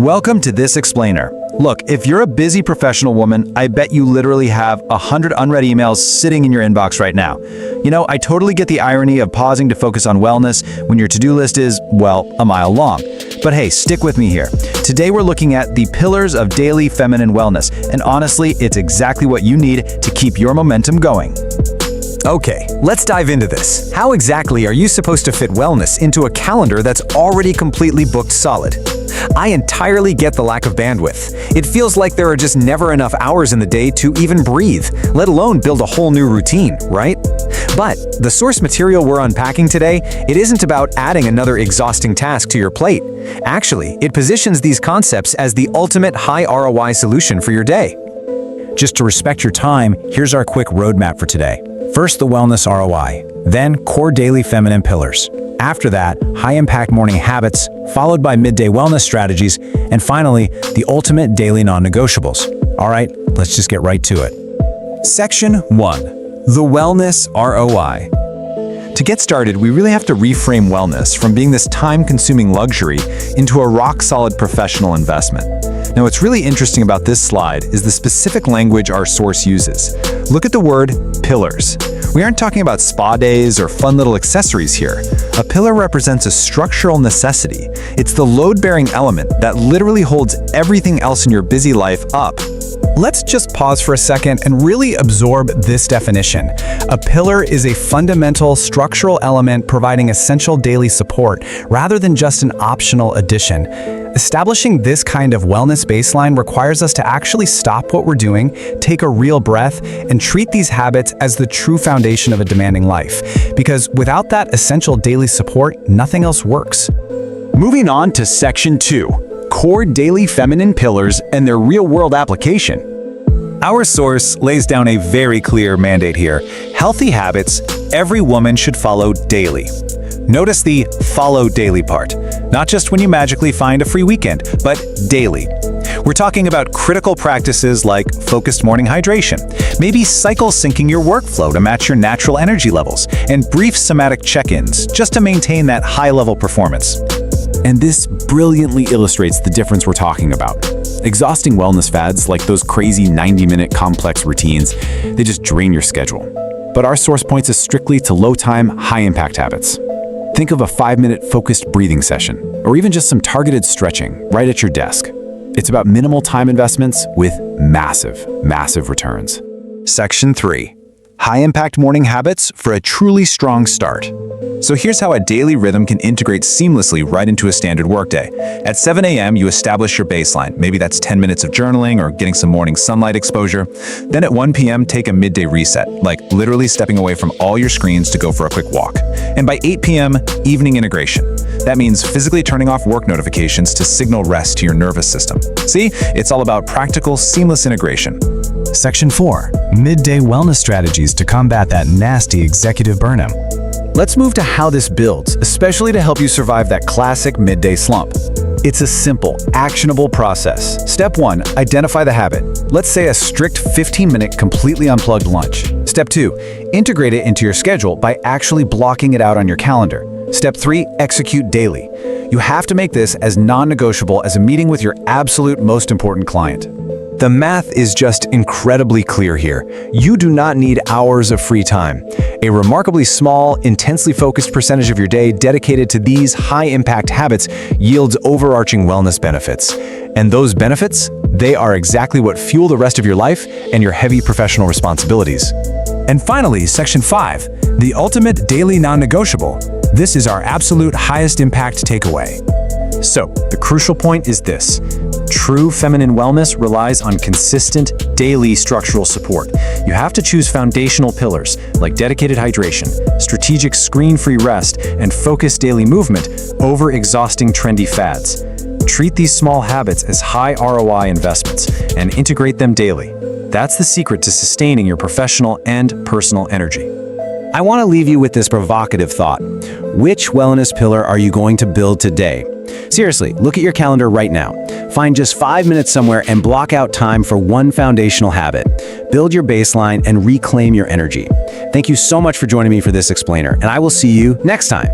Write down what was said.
Welcome to This Explainer. Look, if you're a busy professional woman, I bet you literally have 100 unread emails sitting in your inbox right now. You know, I totally get the irony of pausing to focus on wellness when your to-do list is, well, a mile long. But hey, stick with me here. Today we're looking at the pillars of daily feminine wellness, and honestly, it's exactly what you need to keep your momentum going. Okay, let's dive into this. How exactly are you supposed to fit wellness into a calendar that's already completely booked solid? I entirely get the lack of bandwidth. It feels like there are just never enough hours in the day to even breathe, let alone build a whole new routine, right? But the source material we're unpacking today, it isn't about adding another exhausting task to your plate. Actually, it positions these concepts as the ultimate high ROI solution for your day. Just to respect your time, here's our quick roadmap for today. First, the wellness ROI, then core daily feminine pillars. After that, high-impact morning habits, followed by midday wellness strategies, and finally, the ultimate daily non-negotiables. All right, let's just get right to it. Section 1. The wellness ROI. To get started, we really have to reframe wellness from being this time-consuming luxury into a rock-solid professional investment. Now, what's really interesting about this slide is the specific language our source uses. Look at the word pillars. We aren't talking about spa days or fun little accessories here. A pillar represents a structural necessity. It's the load-bearing element that literally holds everything else in your busy life up. Let's just pause for a second and really absorb this definition. A pillar is a fundamental structural element providing essential daily support rather than just an optional addition. Establishing this kind of wellness baseline requires us to actually stop what we're doing, take a real breath, and treat these habits as the true foundation of a demanding life. Because without that essential daily support, nothing else works. Moving on to Section 2, core daily feminine pillars and their real-world application. Our source lays down a very clear mandate here. Healthy habits every woman should follow daily. Notice the follow daily part. Not just when you magically find a free weekend, but daily. We're talking about critical practices like focused morning hydration, maybe cycle syncing your workflow to match your natural energy levels, and brief somatic check-ins just to maintain that high-level performance. And this brilliantly illustrates the difference we're talking about. Exhausting wellness fads like those crazy 90-minute complex routines, they just drain your schedule. But our source points us strictly to low-time, high-impact habits. Think of a 5-minute focused breathing session, or even just some targeted stretching right at your desk. It's about minimal time investments with massive returns. Section 3. High-impact morning habits for a truly strong start. So here's how a daily rhythm can integrate seamlessly right into a standard workday. At 7 a.m., you establish your baseline. Maybe that's 10 minutes of journaling or getting some morning sunlight exposure. Then at 1 p.m., take a midday reset, like literally stepping away from all your screens to go for a quick walk. And by 8 p.m., evening integration. That means physically turning off work notifications to signal rest to your nervous system. See, it's all about practical, seamless integration. Section 4. Midday wellness strategies to combat that nasty executive burnout. Let's move to how this builds, especially to help you survive that classic midday slump. It's a simple, actionable process. Step 1, identify the habit. Let's say a strict 15-minute completely unplugged lunch. Step 2, integrate it into your schedule by actually blocking it out on your calendar. Step 3, execute daily. You have to make this as non-negotiable as a meeting with your absolute most important client. The math is just incredibly clear here. You do not need hours of free time. A remarkably small, intensely focused percentage of your day dedicated to these high-impact habits yields overarching wellness benefits. And those benefits, they are exactly what fuel the rest of your life and your heavy professional responsibilities. And finally, Section 5, the ultimate daily non-negotiable. This is our absolute highest impact takeaway. So, the crucial point is this. True feminine wellness relies on consistent, daily structural support. You have to choose foundational pillars like dedicated hydration, strategic screen-free rest, and focused daily movement over exhausting trendy fads. Treat these small habits as high ROI investments and integrate them daily. That's the secret to sustaining your professional and personal energy. I want to leave you with this provocative thought. Which wellness pillar are you going to build today? Seriously, look at your calendar right now. Find just 5 minutes somewhere and block out time for one foundational habit. Build your baseline and reclaim your energy. Thank you so much for joining me for this explainer, and I will see you next time.